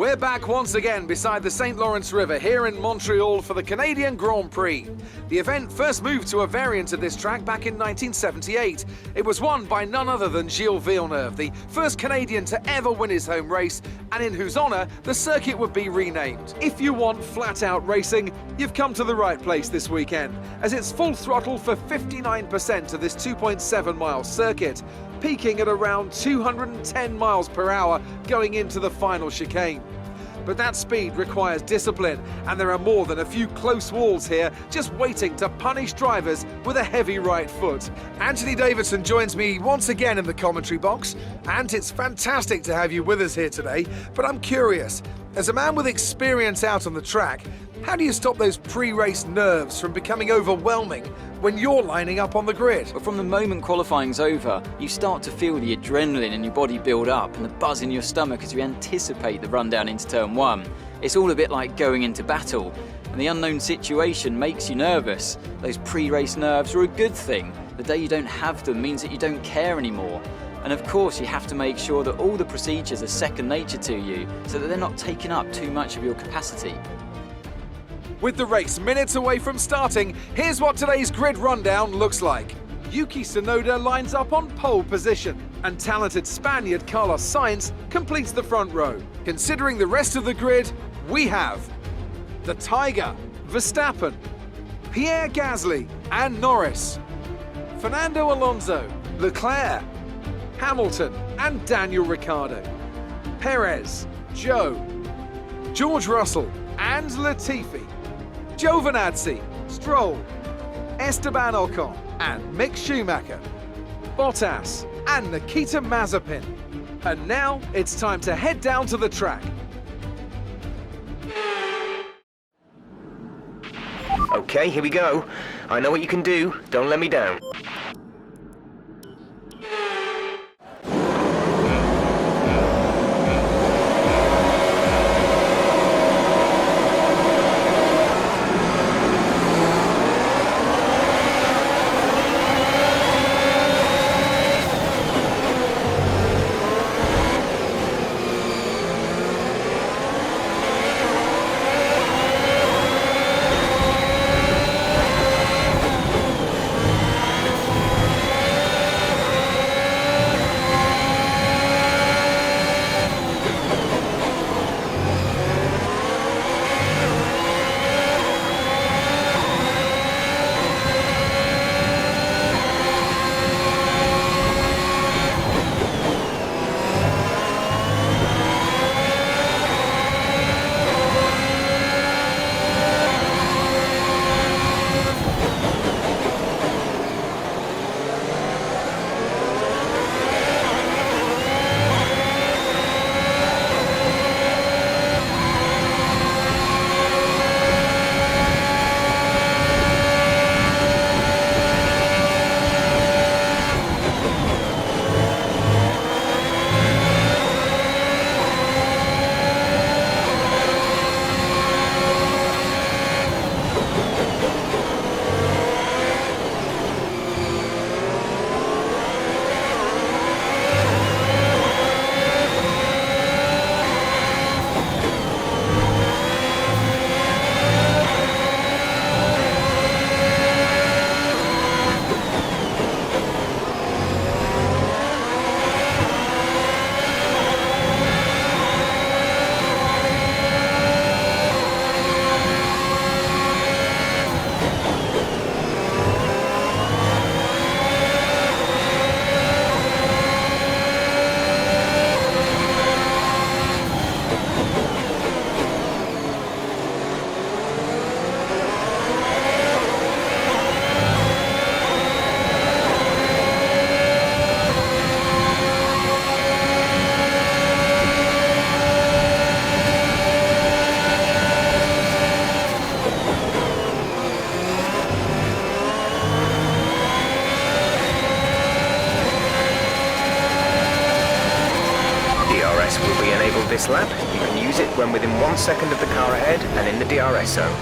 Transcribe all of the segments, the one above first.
We're back once again beside the St. Lawrence River here in Montreal for the Canadian Grand Prix. The event first moved to a variant of this track back in 1978. It was won by none other than Gilles Villeneuve, the first Canadian to ever win his home race, and in whose honour the circuit would be renamed. If you want flat-out racing, you've come to the right place this weekend, as it's full throttle for 59% of this 2.7-mile circuit, peaking at around 210 miles per hour going into the final chicane. But that speed requires discipline, and there are more than a few close walls here just waiting to punish drivers with a heavy right foot. Anthony Davidson joins me once again in the commentary box, and it's fantastic to have you with us here today. But I'm curious, as a man with experience out on the track, how do you stop those pre-race nerves from becoming overwhelming when you're lining up on the grid? But from the moment qualifying's over, you start to feel the adrenaline in your body build up and the buzz in your stomach as you anticipate the run down into turn one. It's all a bit like going into battle, and the unknown situation makes you nervous. Those pre-race nerves are a good thing. The day you don't have them means that you don't care anymore. And of course, you have to make sure that all the procedures are second nature to you so that they're not taking up too much of your capacity. With the race minutes away from starting, here's what today's grid rundown looks like. Yuki Tsunoda lines up on pole position, and talented Spaniard Carlos Sainz completes the front row. Considering the rest of the grid, we have the Tiger, Verstappen, Pierre Gasly and Norris, Fernando Alonso, Leclerc, Hamilton and Daniel Ricciardo, Perez, Zhou, George Russell and Latifi, Giovinazzi, Stroll, Esteban Ocon and Mick Schumacher, Bottas and Nikita Mazepin. And now it's time to head down to the track. Okay, here we go. I know what you can do. Don't let me down. Will be enabled this lap. You can use it when within 1 second of the car ahead and in the DRS zone.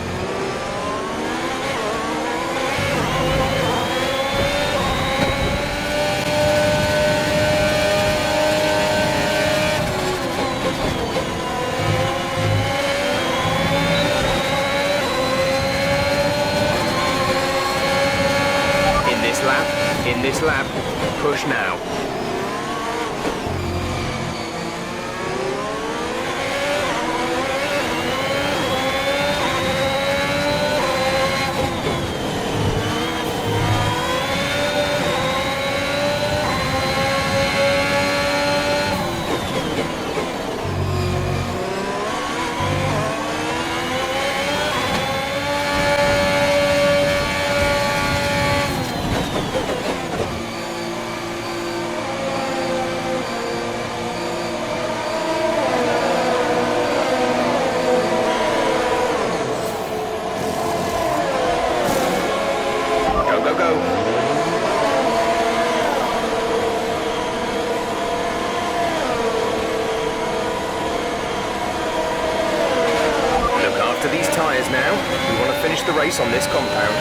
Now, we want to finish the race on this compound.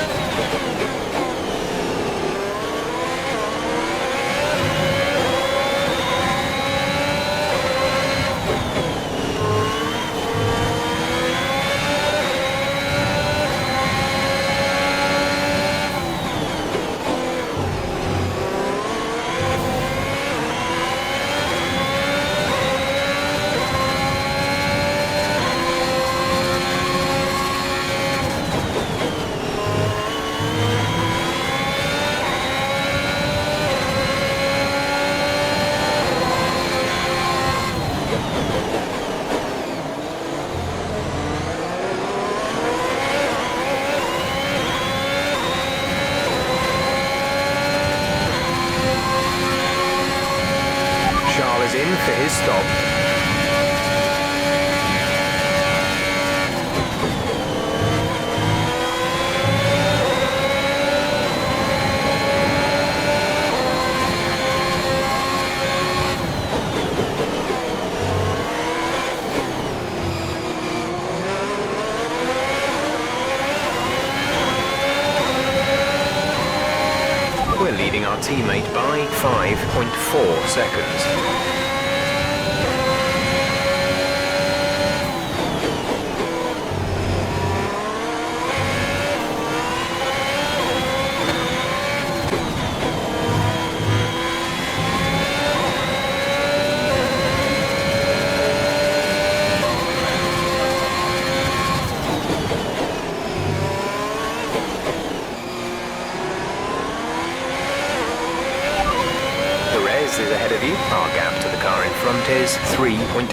In for his stop. We're leading our teammate by 5.4 seconds. Is ahead of you. Our gap to the car in front is 3.8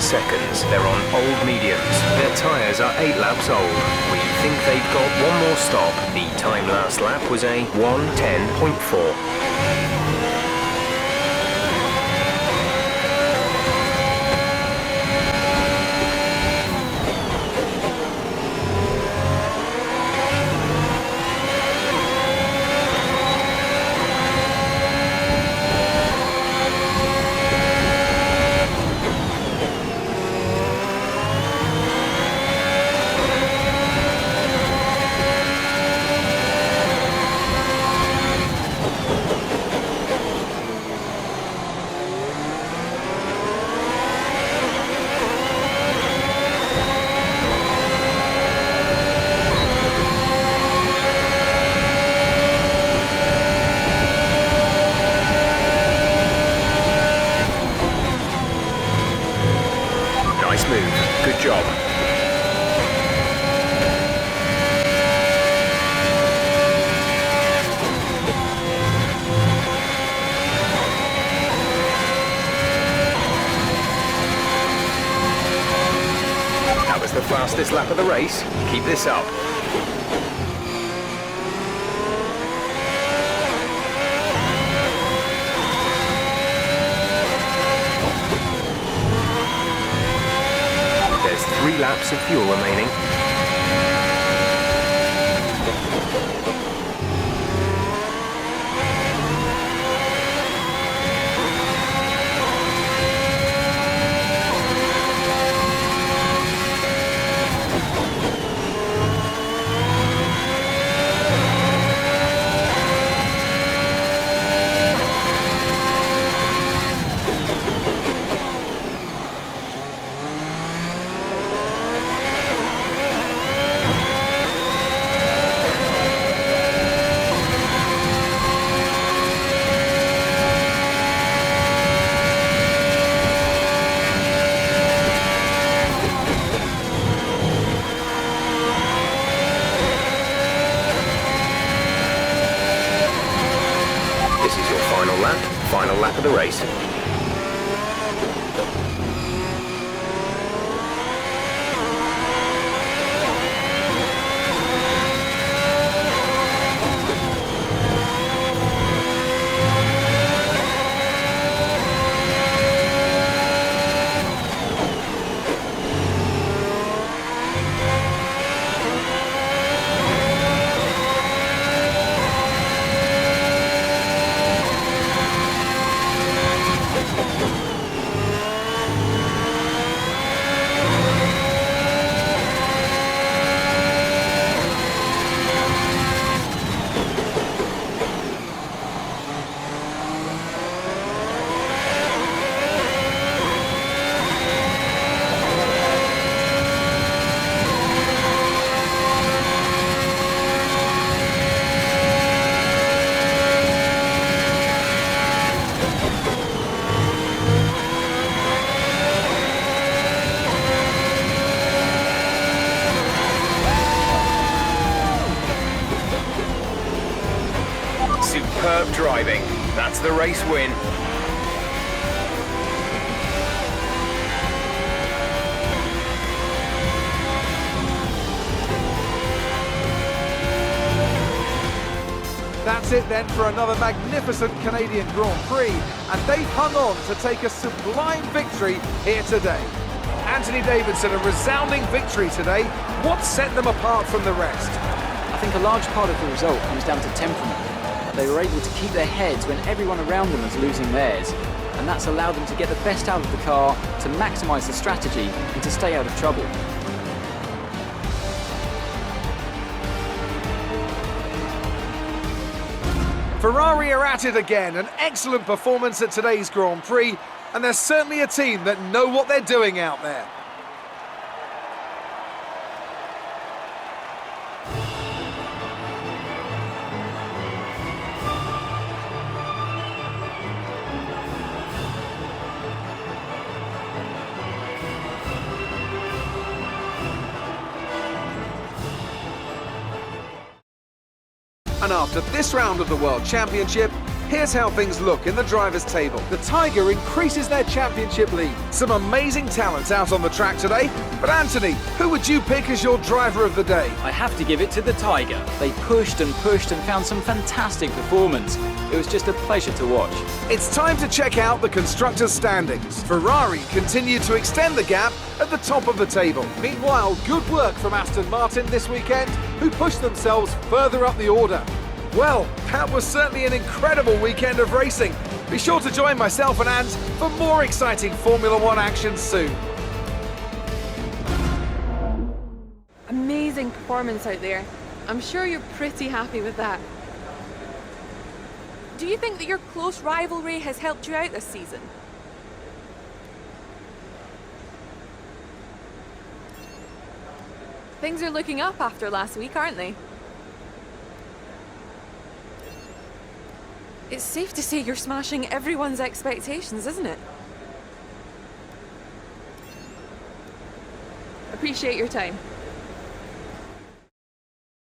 seconds. They're on old mediums. Their tyres are 8 laps old. We think they've got one more stop. The time last lap was a 1:10.4. Nice move. Good job. That was the fastest lap of the race. Keep this up. There's 3 laps of fuel remaining. the race. Superb driving. That's the race win. That's it then for another magnificent Canadian Grand Prix, and they've hung on to take a sublime victory here today. Anthony Davidson, a resounding victory today. What set them apart from the rest? I think a large part of the result comes down to temperament. They were able to keep their heads when everyone around them was losing theirs, and that's allowed them to get the best out of the car, to maximise the strategy, and to stay out of trouble. Ferrari are at it again, an excellent performance at today's Grand Prix, and they're certainly a team that know what they're doing out there. And after this round of the World Championship, here's how things look in the drivers' table. The Tiger increases their championship lead. Some amazing talents out on the track today. But Anthony, who would you pick as your driver of the day? I have to give it to the Tiger. They pushed and found some fantastic performance. It was just a pleasure to watch. It's time to check out the constructors' standings. Ferrari continued to extend the gap at the top of the table. Meanwhile, good work from Aston Martin this weekend, who pushed themselves further up the order. Well, that was certainly an incredible weekend of racing. Be sure to join myself and Ant for more exciting Formula One action soon. Amazing performance out there. I'm sure you're pretty happy with that. Do you think that your close rivalry has helped you out this season? Things are looking up after last week, aren't they? It's safe to say you're smashing everyone's expectations, isn't it? Appreciate your time.